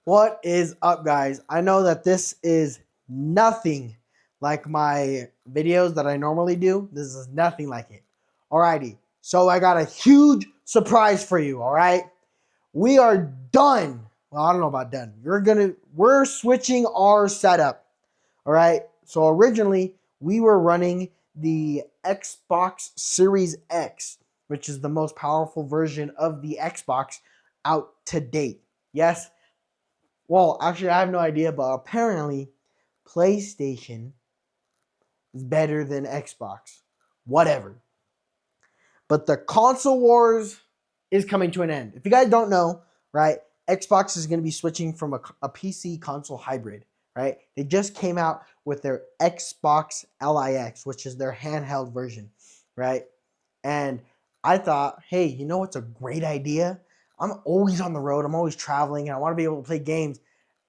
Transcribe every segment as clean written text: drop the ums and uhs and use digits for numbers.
What is up, guys? I know that this is nothing like my videos that I normally do. This is nothing like it. Alrighty, so I got a huge surprise for you. All right, we are done. Well, I don't know about done. We're switching our setup. All right, so originally we were running the Xbox Series X, which is the most powerful version of the Xbox out to date. Yes, well, actually, I have no idea, but apparently, PlayStation is better than Xbox. Whatever. But the console wars is coming to an end. If you guys don't know, right, Xbox is going to be switching from a PC console hybrid, right? They just came out with their Xbox LIX, which is their handheld version, right? And I thought, hey, you know what's a great idea? I'm always on the road. I'm always traveling, and I want to be able to play games.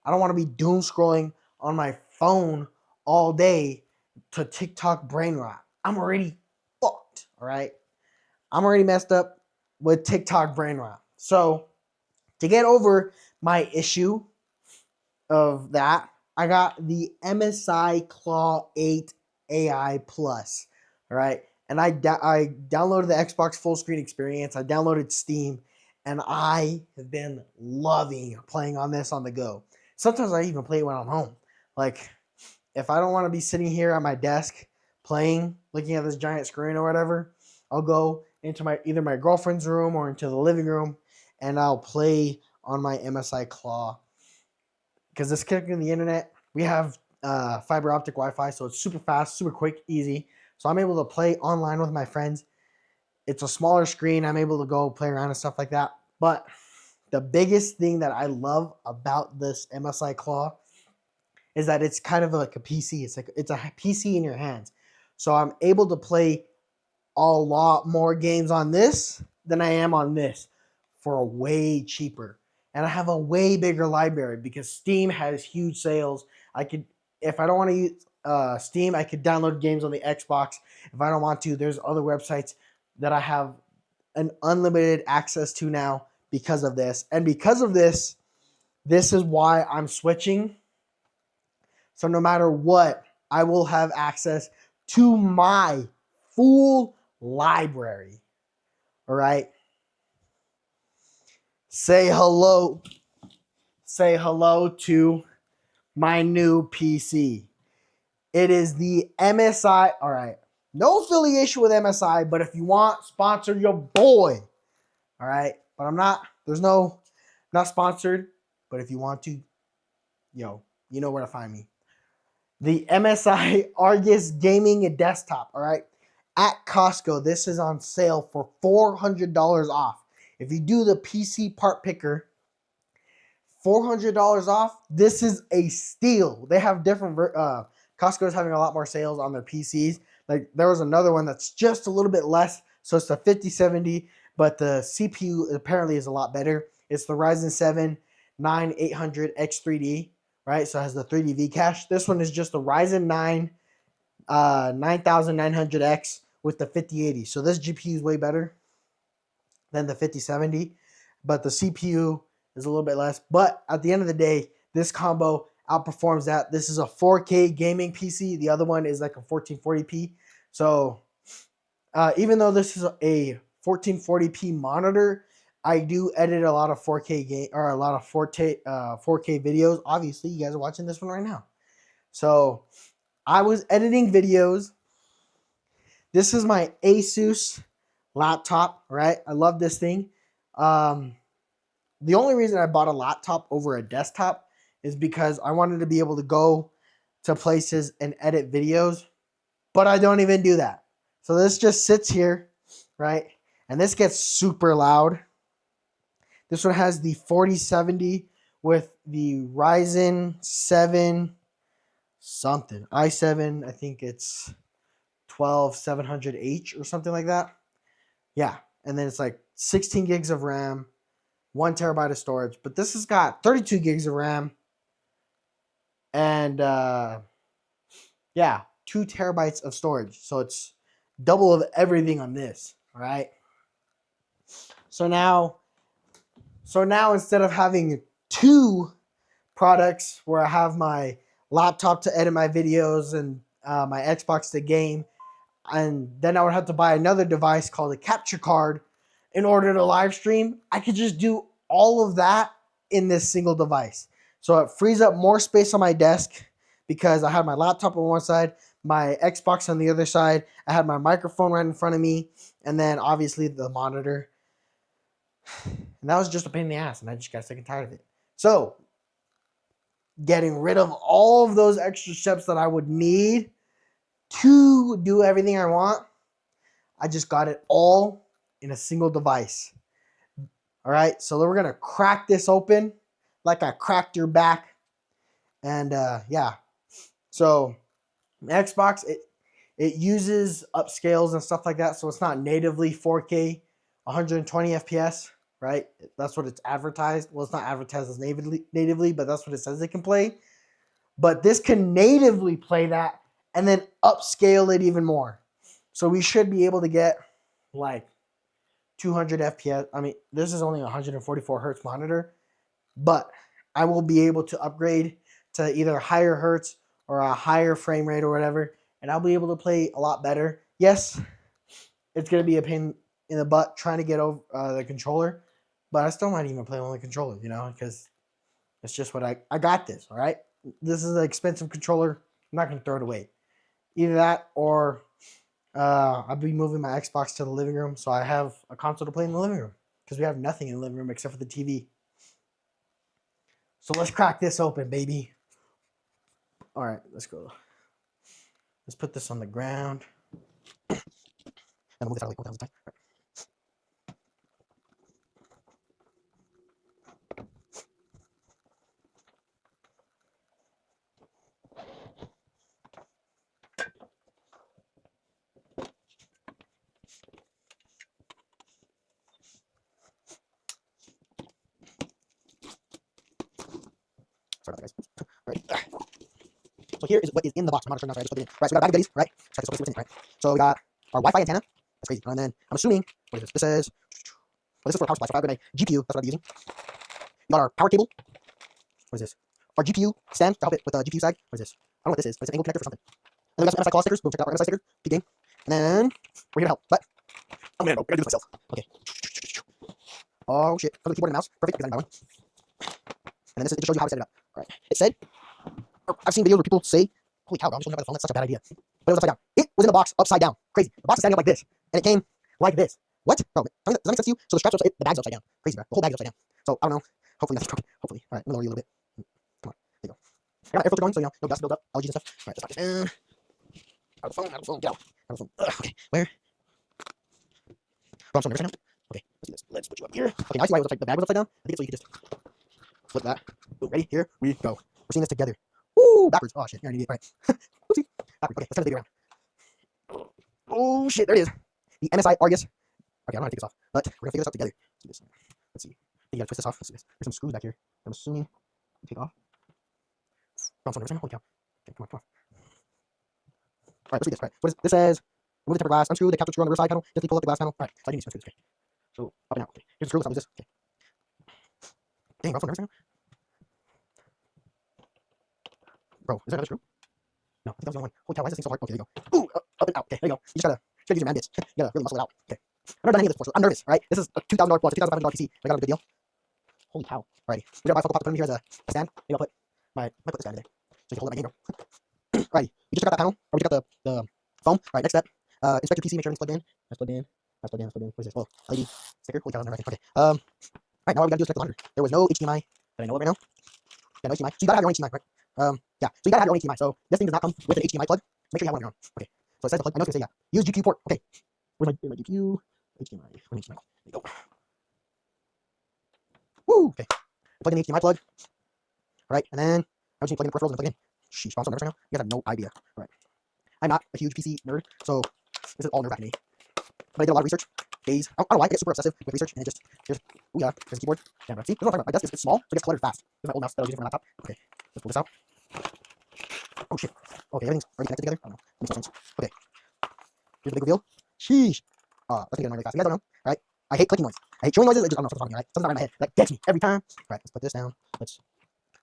I don't want to be doom scrolling on my phone all day to TikTok brain rot. I'm already fucked, all right? I'm already messed up with TikTok brain rot. So, to get over my issue of that, I got the MSI Claw 8 AI Plus, all right? And I downloaded the Xbox full screen experience. I downloaded Steam, and I have been loving playing on this on the go. Sometimes I even play it when I'm home. Like, if I don't want to be sitting here at my desk playing, looking at this giant screen or whatever, I'll go into either my girlfriend's room or into the living room, and I'll play on my MSI Claw because it's connected to the internet. We have fiber optic Wi-Fi, so it's super fast, super quick, easy. So I'm able to play online with my friends. It's a smaller screen. I'm able to go play around and stuff like that. But the biggest thing that I love about this MSI Claw is that it's kind of like a PC. It's a PC in your hands. So I'm able to play a lot more games on this than I am on this for way cheaper. And I have a way bigger library because Steam has huge sales. I could, if I don't want to use Steam, I could download games on the Xbox. If I don't want to, there's other websites that I have an unlimited access to now because of this. And because of this, this is why I'm switching. So no matter what, I will have access to my full library. All right. Say hello. Say hello to my new PC. It is the MSI. All right. No affiliation with MSI, but if you want, sponsor your boy. All right. But I'm not, not sponsored. But if you want to, you know where to find me. The MSI Argus Gaming Desktop. All right. At Costco, this is on sale for $400 off. If you do the PC part picker, $400 off. This is a steal. They have different. Costco is having a lot more sales on their PCs. Like there was another one that's just a little bit less, so it's the 5070, but the CPU apparently is a lot better. It's the Ryzen 7 9800 X3D, right? So it has the 3D V cache. This one is just the Ryzen 9 9900X with the 5080. So this GPU is way better than the 5070, but the CPU is a little bit less. But at the end of the day, this combo outperforms that. This is a 4K gaming PC. The other one is like a 1440p. So even though this is a 1440p monitor, I do edit a lot of 4K game or a lot of 4K videos. Obviously, you guys are watching this one right now. So I was editing videos. This is my Asus laptop, right? I love this thing. The only reason I bought a laptop over a desktop is because I wanted to be able to go to places and edit videos, but I don't even do that. So this just sits here, right? And this gets super loud. This one has the 4070 with the Ryzen 7 something. i7, I think it's 12700H or something like that. Yeah. And then it's like 16 gigs of RAM, 1 terabyte of storage. But this has got 32 gigs of RAM and yeah, 2 terabytes of storage. So it's double of everything on this. All right. So now, instead of having two products where I have my laptop to edit my videos and my Xbox to game, and then I would have to buy another device called a capture card in order to live stream, I could just do all of that in this single device. So it frees up more space on my desk because I have my laptop on one side, my Xbox on the other side. I had my microphone right in front of me, and then obviously the monitor. And that was just a pain in the ass, and I just got sick and tired of it. So getting rid of all of those extra steps that I would need to do everything I want, I just got it all in a single device. All right, so we're gonna crack this open like I cracked your back. And yeah, so Xbox, it uses upscales and stuff like that, so it's not natively 4K 120 FPS, right? That's what it's advertised. Well, it's not advertised as natively, but that's what it says it can play. But this can natively play that and then upscale it even more. So we should be able to get like 200 FPS. I mean, this is only a 144 hertz monitor, but I will be able to upgrade to either higher hertz or a higher frame rate or whatever, and I'll be able to play a lot better. Yes, it's going to be a pain in the butt trying to get over the controller, but I still might even play on the controller, because it's just what I got this, all right? This is an expensive controller. I'm not going to throw it away. Either that or I'll be moving my Xbox to the living room, so I have a console to play in the living room because we have nothing in the living room except for the TV. So let's crack this open, baby. All right, let's go. Let's put this on the ground. And move this out of the way. Hold on, right. Sorry about that, guys. Right. So here is what is in the box. I'm not sure now, so I just put it in. Right, so we got a bag of goodies, right? So let's see what's in, right? So we got our Wi-Fi antenna. That's crazy. And then I'm assuming, what is this? This says, well, this is for a power supply. So if I have a GPU, that's what I'll be using. We got our power cable. What is this? Our GPU stand to help it with the GPU side. What is this? I don't know what this is, but it's an angle connector for something. And then we got some MSI claw stickers. Go check out our MSI sticker. Big game. And then we're here to help. But I'm gonna do this myself. Okay. Oh shit. From the keyboard and mouse. Perfect, because I didn't buy one. And then this is to show you how to set it up. Alright. It said, I've seen videos where people say, holy cow, bro, I'm just looking at the phone. That's such a bad idea. But it was upside down. It was in the box upside down. Crazy. The box is standing up like this. And it came like this. What? Bro, does that make sense to you? So the strap's upside, the bag's upside down. Crazy, bro. The whole bag's upside down. So I don't know. Hopefully nothing's broken. Hopefully. Alright, I'm gonna lower you a little bit. Come on. There you go. I got my air filter going, so no dust build up, allergies and stuff. Alright, let's knock this down. Out of the phone, out of the phone, get out. Out of the phone. Okay, where? Bro, I'm so nervous right now. Okay, let's do this. Let's put you up here. Okay, now I see why it was the bag was upside down. I think it's so you can just flip that. Boom, ready? Here we go. We're seeing this together. Woo! Backwards. Oh shit, you're an idiot. Alright. Oopsie. Backwards. Okay, let's turn the video around. Oh shit, there it is. The MSI Argus. Okay, I'm gonna take this off, but we're gonna figure this out together. Let's do this. Let's see. I think you gotta twist this off. Let's do this. There's some screws back here. I'm assuming you take off. Oh, I'm so nervous right now. Holy cow. Okay, come on, come on. Alright, let's read this. Right. What is this says? Remove the tempered glass, unscrew the capture screw on the rear side panel, gently pull up the glass panel. Alright, so I need to unscrew this. Okay. So up and out. Okay. Here's the screw, let's not lose this. Okay. Dang, bro, I'm so nervous right now. Bro, is there another screw? No, I think that was the only one. Holy cow, why is this thing so hard? Okay, there you go. Ooh, up and out. Okay, there you go. You just gotta use your man bits. You gotta really muscle it out. Okay. I've never done any of this before, so I'm nervous, right? This is a $2,000 plus, a $2,500 PC. I got a good deal. Holy cow. Alrighty. We got my focal pop to put in here as a stand. Maybe I'll put this guy in there. So you can hold it in my game, bro. Alrighty. We just got that panel, or we just got the foam. Alright, next step. Inspect your PC, make sure everything's plugged in. That's plugged in. That's plugged in. That's plugged in. What is this? Oh, LED sticker. Holy cow, everything. Okay. Alright, now all we gotta do is connect the monitor. There was no HDMI that I know of right now. Yeah, no HDMI. So you gotta have your own HDMI, right? Yeah. So you gotta have your own HDMI. So this thing does not come with an HDMI plug. Make sure you have one of your own. Okay. So it says the plug. I know it's gonna say yeah. Use GPU port. Okay. Where's my GPU? HDMI. Where's HDMI? There you go. Woo. Okay. Plug in the HDMI plug. Alright, and then I just need to plug in the peripherals and plug in. Sheesh, I'm so nervous right now. You guys have no idea. Alright. I'm not a huge PC nerd, so this is all nerve-wracking to me. But I did a lot of research. Days. I don't know why I get super obsessive with research, and it just here's oh yeah, there's a keyboard. Yeah, but see, this is what I'm talking about. My desk is small, so it gets cluttered fast. This is my old mouse that I was using for my laptop. Okay, let's pull this out. Oh shit. Okay, everything's already connected together. I don't know. That makes no sense. Okay. Here's the big reveal. Sheesh. That's gonna get annoying really fast. You guys don't know, right? I hate clicking noise. I hate chewing noises. I don't know if it's talking, right? Something's not right in my head. That gets me every time. All right, let's put this down. Let's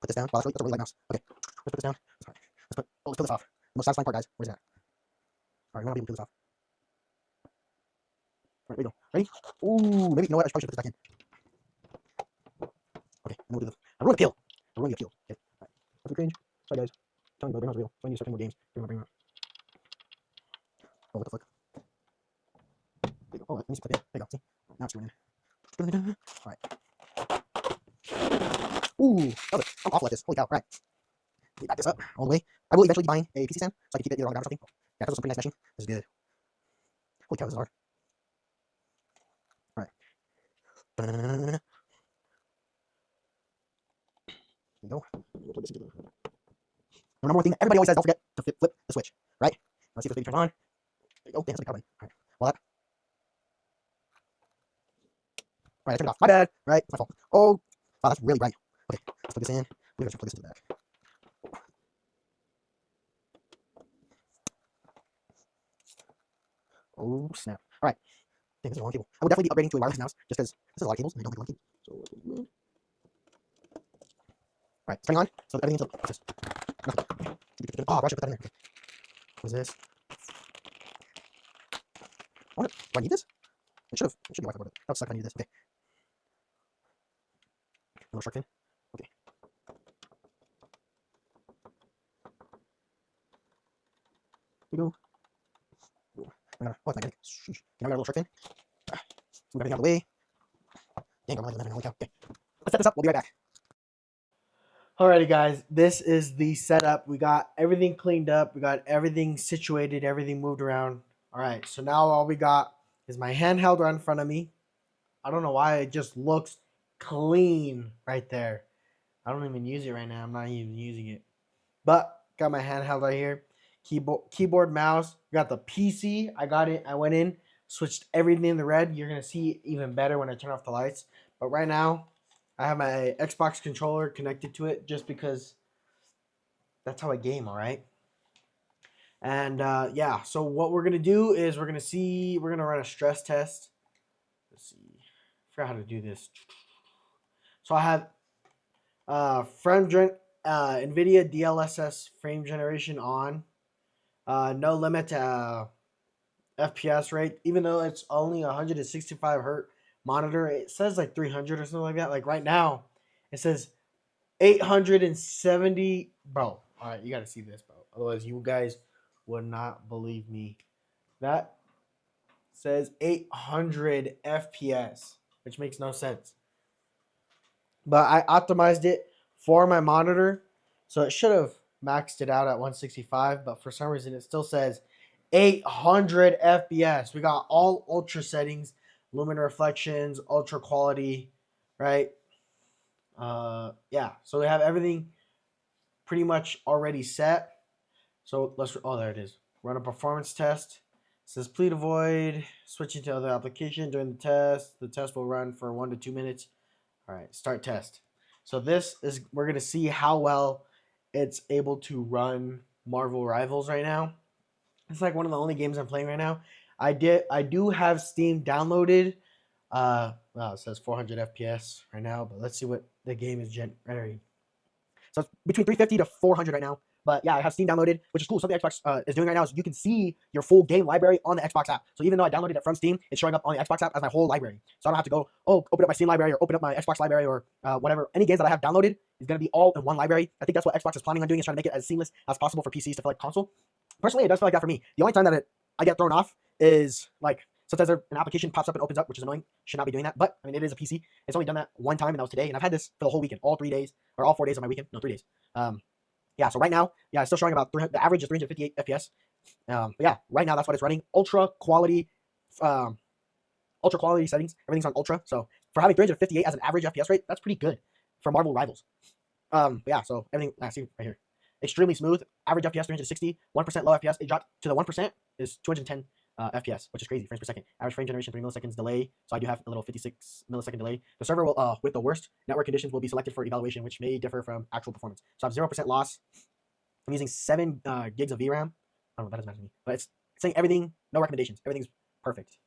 put this down. Wow, that's a really light mouse. Okay, let's put this down. Sorry. Let's put this off. The most satisfying part, guys. Where's that? All right, we want to be able to do this off. All right, there we go. Ready? Ooh, maybe, you know what? I probably should put this back in. Okay, and we'll do the. I ruined the peel. I ruined the peel. Okay. All right. That's the cringe. Sorry, guys. Telling you, they're not real. So I need to start playing more games. Bring them up. Oh, what the fuck? There you go. Oh, let me see if I can. There you go. See? Now it's doing it. All right. Ooh, that was it. I'm awful at this. Holy cow. All right. Let me back this up all the way. I will eventually be buying a PC stand so I can keep it either on the ground or something. Yeah, this was some pretty nice meshing. This is good. Holy cow, this is hard. All right. There you go. One more thing that everybody always says, don't forget to flip the switch, right? Let's see if this baby turns on. There you go. Damn, that's a power button. All right. Well, that. All right, I turned it off. My bad. Right, it's my fault. Oh, wow, that's really bright. Okay, let's put this in. We're gonna plug this to the back. Oh snap! All right, dang, this is a long cable. I would definitely be upgrading to a wireless mouse just because this is a lot of cables and I don't like a lot of cables. So, all right, it's turning on. So everything's up. What's this? Oh, I should put that in there. Okay. What is this? Do I need this? It should be Wi-Fi border. That would suck if I needed this. Okay. A little shark fin. Okay. Here we go. Oh, it's magnetic. Sheesh. Now we got a little shark fin. Move everything out of the way. Dang, I'm not doing that. Holy cow. Okay. Let's set this up. We'll be right back. Alrighty, guys. This is the setup. We got everything cleaned up. We got everything situated. Everything moved around. All right. So now all we got is my handheld right in front of me. I don't know why it just looks clean right there. I don't even use it right now. I'm not even using it. But got my handheld right here. Keyboard, mouse. Got the PC. I got it. I went in, switched everything in the red. You're gonna see it even better when I turn off the lights. But right now, I have my Xbox controller connected to it just because that's how I game. All right. And yeah, so what we're gonna do is we're gonna run a stress test. Let's see. I forgot how to do this. So I have NVIDIA DLSS frame generation on. No limit to FPS rate, even though it's only 165 hertz monitor. It says like 300 or something like that. Like right now, it says 870. Bro, all right, you got to see this, bro. Otherwise, you guys would not believe me. That says 800 FPS, which makes no sense. But I optimized it for my monitor, so it should have maxed it out at 165, but for some reason it still says 800 FPS. We got all ultra settings, luminous reflections, ultra quality, right? Yeah, so we have everything pretty much already set. So there it is. Run a performance test. It says please avoid switching to other application during the test. The test will run for 1 to 2 minutes. All right, start test. So we're gonna see how well it's able to run Marvel Rivals right now. It's like one of the only games I'm playing right now. I do have Steam downloaded. Wow, it says 400 FPS right now, but let's see what the game is generating. So it's between 350 to 400 right now. But yeah, I have Steam downloaded, which is cool. Something Xbox is doing right now is you can see your full game library on the Xbox app. So even though I downloaded it from Steam, it's showing up on the Xbox app as my whole library. So I don't have to go, open up my Steam library or open up my Xbox library or whatever. Any games that I have downloaded is going to be all in one library. I think that's what Xbox is planning on doing, is trying to make it as seamless as possible for PCs to feel like console. Personally, it does feel like that for me. The only time that I get thrown off is like sometimes an application pops up and opens up, which is annoying. Should not be doing that. But I mean, it is a PC. It's only done that one time, and that was today. And I've had this for the whole weekend, all 3 days or all 4 days of my weekend. No, 3 days. Yeah, so right now, yeah, it's still showing about the average is 358 FPS. But yeah, right now that's what it's running. Ultra quality settings. Everything's on ultra. So for having 358 as an average FPS rate, that's pretty good for Marvel Rivals. But yeah, so everything I see right here. Extremely smooth. Average FPS 360. 1% low FPS. It dropped to the 1% is 210 FPS, which is crazy. Frames per second. Average frame generation 3 milliseconds delay. So I do have a little 56 millisecond delay. The server will with the worst network conditions will be selected for evaluation, which may differ from actual performance. So I have 0% loss. I'm using 7 gigs of VRAM. I don't know, that doesn't matter to me. But it's saying everything, no recommendations. Everything's perfect.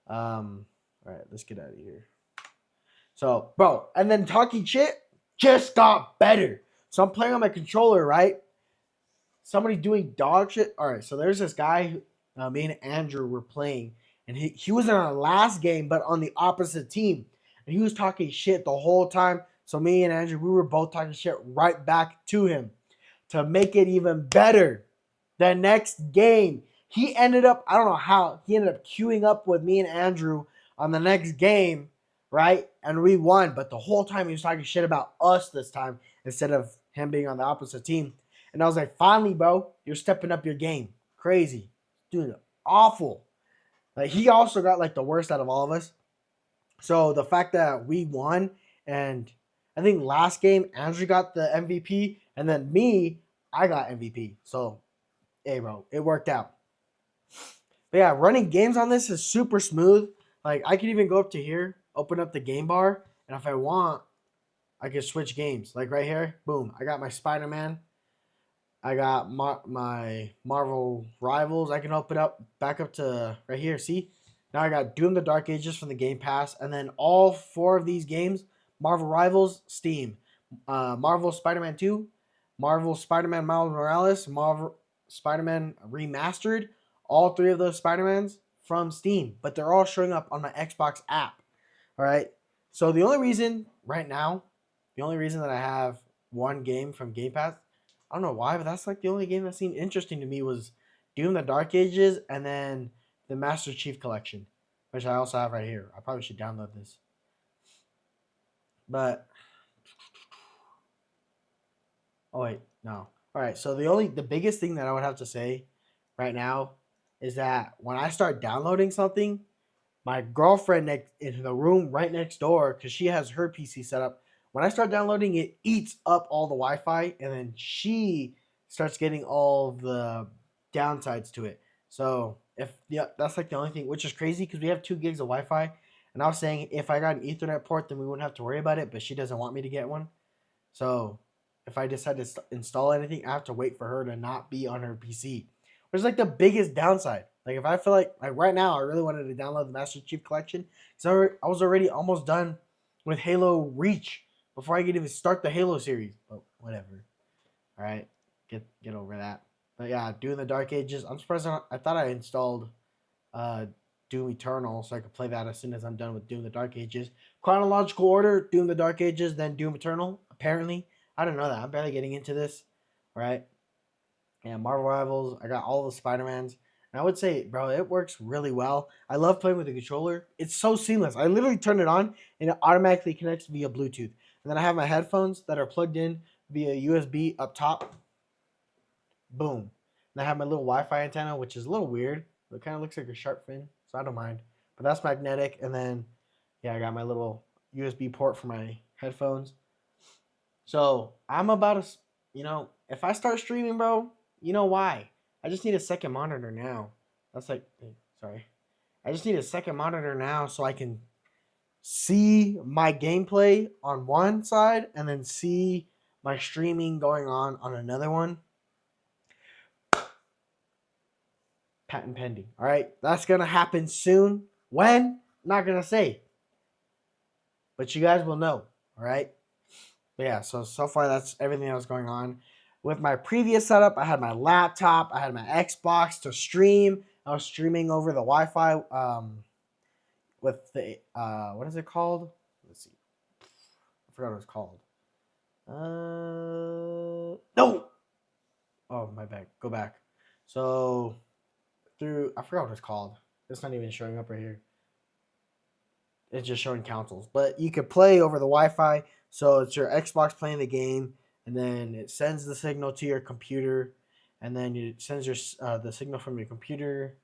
All All right, let's get out of here. So, bro, and then talking shit just got better. So I'm playing on my controller, right? Somebody doing dog shit. All right, so there's this guy, me and Andrew were playing, and he was in our last game, but on the opposite team, and he was talking shit the whole time. So me and Andrew, we were both talking shit right back to him to make it even better. The next game, he ended up, I don't know how, he ended up queuing up with me and Andrew on the next game, right? And we won, but the whole time he was talking shit about us this time instead of him being on the opposite team. And I was like, finally, bro, you're stepping up your game. Crazy. Dude, awful. Like, he also got like the worst out of all of us. So the fact that we won, and I think last game Andrew got the MVP, and then me, I got MVP. So, hey, bro, it worked out. But yeah, running games on this is super smooth. Like, I can even go up to here, open up the game bar, and if I want, I can switch games. Like right here, boom, I got my Spider-Man. I got my Marvel Rivals. I can open up back up to right here. See, now I got Doom: The Dark Ages from the Game Pass, and then all 4 of these games: Marvel Rivals, Steam, Marvel Spider-Man 2, Marvel Spider-Man Miles Morales, Marvel Spider-Man Remastered. All 3 of those Spider-Mans from Steam, but they're all showing up on my Xbox app. All right. So the only reason right now, the only reason that I have one game from Game Pass, I don't know why, but that's like the only game that seemed interesting to me was Doom: The Dark Ages and then the Master Chief Collection, which I also have right here. I probably should download this. But oh wait, no. All right, so the biggest thing that I would have to say right now is that when I start downloading something, my girlfriend next in the room right next door, because she has her PC set up. When I start downloading, it eats up all the Wi-Fi, and then she starts getting all the downsides to it. So if yeah, that's like the only thing, which is crazy because we have 2 gigs of Wi-Fi, and I was saying if I got an Ethernet port, then we wouldn't have to worry about it. But she doesn't want me to get one, so if I decide to install anything, I have to wait for her to not be on her PC, which is like the biggest downside. Like if I feel like right now, I really wanted to download the Master Chief Collection, so I was already almost done with Halo Reach before I could even start the Halo series. But whatever. All right, get over that. But yeah, Doom: The Dark Ages. I'm surprised I thought I installed uh, Doom Eternal so I could play that as soon as I'm done with Doom: The Dark Ages. Chronological order: Doom: The Dark Ages, then Doom Eternal. Apparently, I don't know that. I'm barely getting into this. All right. Yeah, Marvel Rivals. I got all the Spider-Mans. And I would say, bro, it works really well. I love playing with the controller. It's so seamless. I literally turn it on and it automatically connects via Bluetooth. And then I have my headphones that are plugged in via USB up top. Boom. And I have my little Wi-Fi antenna, which is a little weird. It kind of looks like a shark fin, so I don't mind. But that's magnetic. And then, yeah, I got my little USB port for my headphones. So I'm about to, if I start streaming, bro, you know why? I just need a second monitor now. That's like, sorry. I just need a second monitor now so I can see my gameplay on one side and then see my streaming going on another one. Patent pending. All right. That's going to happen soon. When? Not going to say. But you guys will know. All right. But yeah, so far that's everything that was going on. With my previous setup, I had my laptop, I had my Xbox to stream. I was streaming over the Wi-Fi with the what is it called? Let's see. I forgot what it's called. No. Oh, my bad. Go back. So I forgot what it's called. It's not even showing up right here. It's just showing consoles. But you could play over the Wi-Fi. So it's your Xbox playing the game, and then it sends the signal to your computer, and then it sends the signal from your computer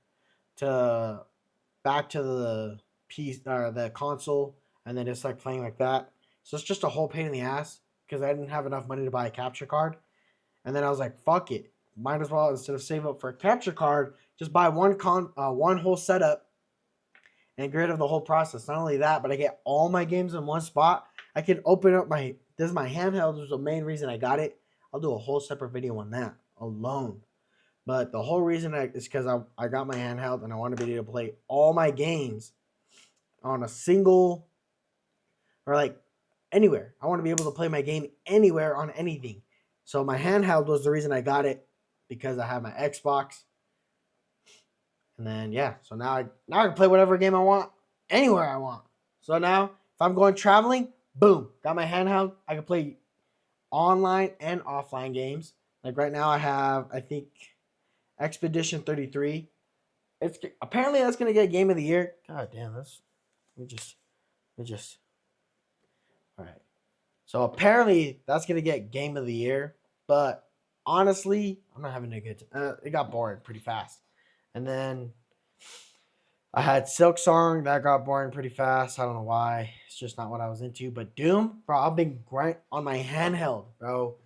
to back to the the console, and then it's like playing like that. So it's just a whole pain in the ass because I didn't have enough money to buy a capture card, and then I was like, fuck it, might as well instead of save up for a capture card, just buy one whole setup and get rid of the whole process. Not only that, but I get all my games in one spot. I can open up this is my handheld, which is the main reason I got it. I'll do a whole separate video on that alone. But the whole reason is because I got my handheld and I want to be able to play all my games on a single or like anywhere. I want to be able to play my game anywhere on anything. So my handheld was the reason I got it because I have my Xbox. And then yeah, so now I can play whatever game I want anywhere I want. So now if I'm going traveling, boom, got my handheld. I can play online and offline games. Like right now I have I think Expedition 33. It's apparently that's gonna get Game of the Year. God damn, this we just all right. So apparently that's gonna get Game of the Year, but honestly, I'm not having a good. It got boring pretty fast, and then I had Silk Song that got boring pretty fast. I don't know why. It's just not what I was into. But Doom, bro, I've been grind on my handheld, bro.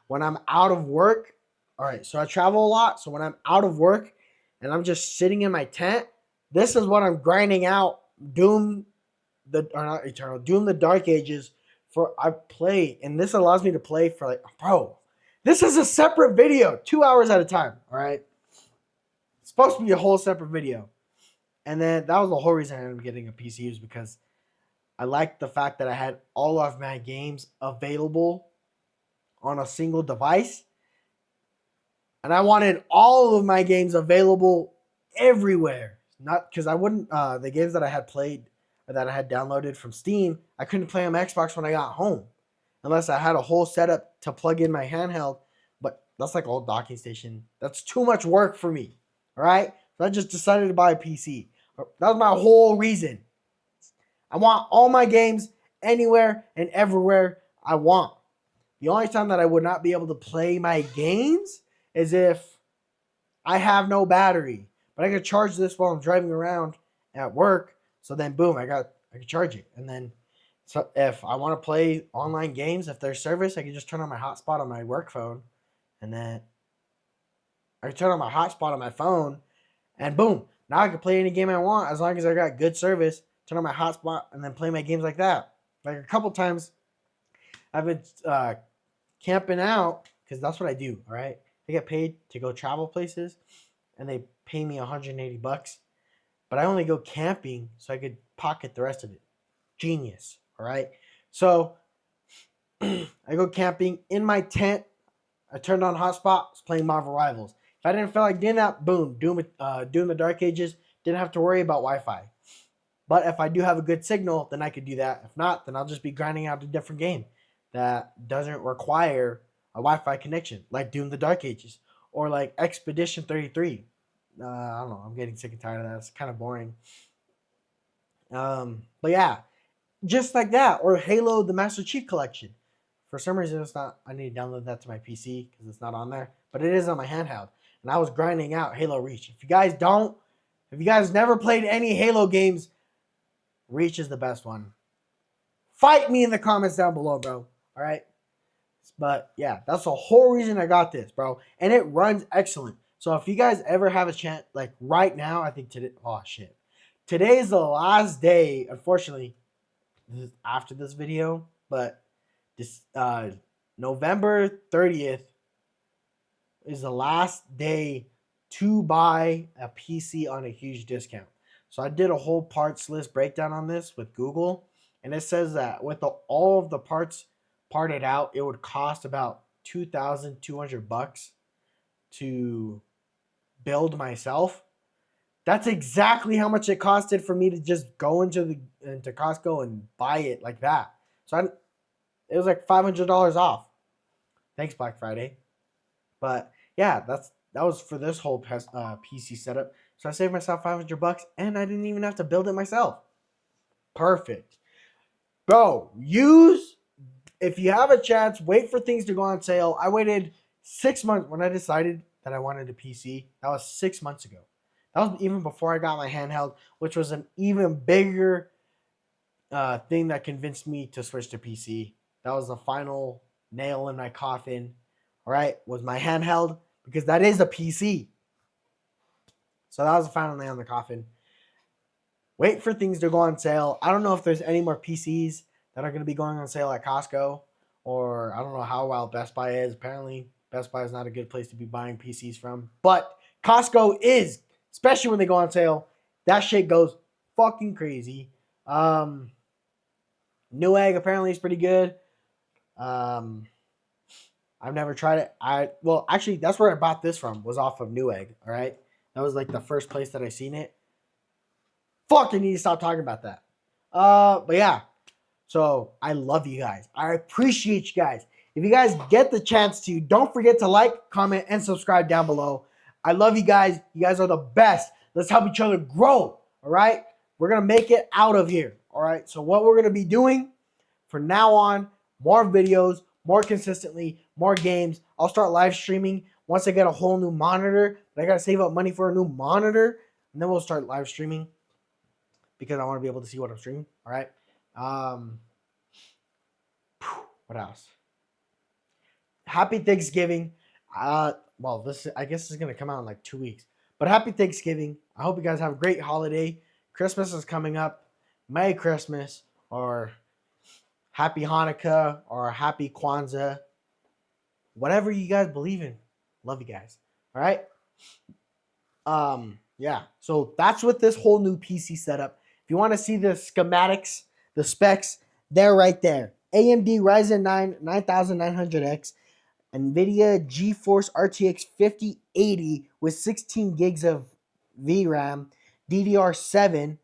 When I'm out of work, all right. So I travel a lot. So when I'm out of work and I'm just sitting in my tent, this is what I'm grinding out. Doom, or not Eternal, Doom the Dark Ages. For I play, and this allows me to play for like, bro. This is a separate video, 2 hours at a time. All right. It's supposed to be a whole separate video. And then that was the whole reason I ended up getting a PC was because I liked the fact that I had all of my games available on a single device. And I wanted all of my games available everywhere. Not because I wouldn't, the games that I had played or that I had downloaded from Steam, I couldn't play on my Xbox when I got home unless I had a whole setup to plug in my handheld. But that's like old docking station. That's too much work for me. All right. So I just decided to buy a PC. That was my whole reason. I want all my games anywhere and everywhere I want. The only time that I would not be able to play my games is if I have no battery. But I could charge this while I'm driving around at work. So then boom, I can charge it. And then so if I want to play online games, if there's service, I can just turn on my hotspot on my work phone. And then I can turn on my hotspot on my phone and boom, now I can play any game I want as long as I got good service. Turn on my hotspot and then play my games like that. Like a couple times, I've been camping out because that's what I do. All right, I get paid to go travel places, and they pay me $180, but I only go camping so I could pocket the rest of it. Genius. All right, so I go camping in my tent. I turned on hotspot, was playing Marvel Rivals. If I didn't feel like doing that, boom, Doom the Dark Ages. Didn't have to worry about Wi-Fi. But if I do have a good signal, then I could do that. If not, then I'll just be grinding out a different game that doesn't require a Wi-Fi connection, like Doom the Dark Ages or like Expedition 33. I don't know. I'm getting sick and tired of that. It's kind of boring. But yeah, just like that, or Halo the Master Chief Collection. For some reason, it's not. I need to download that to my PC because it's not on there, but it is on my handheld. And I was grinding out Halo Reach. If you guys never played any Halo games, Reach is the best one. Fight me in the comments down below, bro. All right. But yeah, that's the whole reason I got this, bro. And it runs excellent. So if you guys ever have a chance, like right now, I think today, oh shit. Today is the last day, unfortunately, this is after this video, but this November 30th is the last day to buy a PC on a huge discount. So I did a whole parts list breakdown on this with Google, and it says that with all of the parts parted out, it would cost about $2,200 to build myself. That's exactly how much it costed for me to just go into Costco and buy it like that. So it was like $500 off. Thanks, Black Friday. But yeah, that was for this whole PC setup. So I saved myself $500 and I didn't even have to build it myself. Perfect. Bro, if you have a chance, wait for things to go on sale. I waited 6 months when I decided that I wanted a PC. That was 6 months ago. That was even before I got my handheld, which was an even bigger thing that convinced me to switch to PC. That was the final nail in my coffin. All right, was my handheld because that is a PC. So that was the final nail in the coffin. Wait for things to go on sale. I don't know if there's any more PCs that are going to be going on sale at Costco, or I don't know how well Best Buy is. Apparently, Best Buy is not a good place to be buying PCs from, but Costco is, especially when they go on sale. That shit goes fucking crazy. Newegg apparently is pretty good. Um, I've never tried it. Well, actually, that's where I bought this from. Was off of Newegg. All right, that was like the first place that I seen it. Fucking need to stop talking about that. But yeah. So I love you guys. I appreciate you guys. If you guys get the chance to, don't forget to like, comment, and subscribe down below. I love you guys. You guys are the best. Let's help each other grow. All right. We're gonna make it out of here. All right. So what we're gonna be doing from now on, more videos, more consistently, more games. I'll start live streaming once I get a whole new monitor. But I gotta save up money for a new monitor, and then we'll start live streaming because I want to be able to see what I'm streaming. All right. Um, what else? Happy Thanksgiving. Well, this I guess is gonna come out in like 2 weeks. But happy Thanksgiving. I hope you guys have a great holiday. Christmas is coming up. Merry Christmas or Happy Hanukkah or Happy Kwanzaa. Whatever you guys believe in. Love you guys. All right. Yeah. So that's with this whole new PC setup. If you want to see the schematics, the specs, they're right there. AMD Ryzen 9 9900X, NVIDIA GeForce RTX 5080 with 16 gigs of VRAM, DDR7,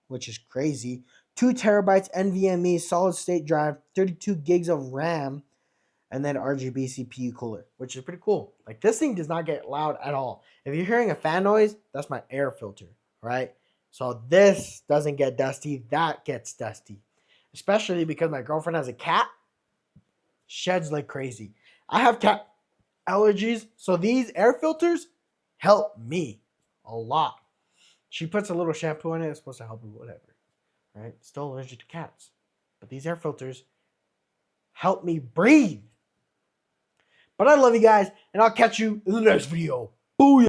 which is crazy, 2 terabytes NVMe solid state drive, 32 gigs of RAM, and then RGB CPU cooler, which is pretty cool. Like this thing does not get loud at all. If you're hearing a fan noise, that's my air filter, right? So this doesn't get dusty, that gets dusty. Especially because my girlfriend has a cat, sheds like crazy. I have cat allergies, so these air filters help me a lot. She puts a little shampoo in it, it's supposed to help her, whatever. Right? Still allergic to cats. But these air filters help me breathe. But I love you guys, and I'll catch you in the next video. Booyah!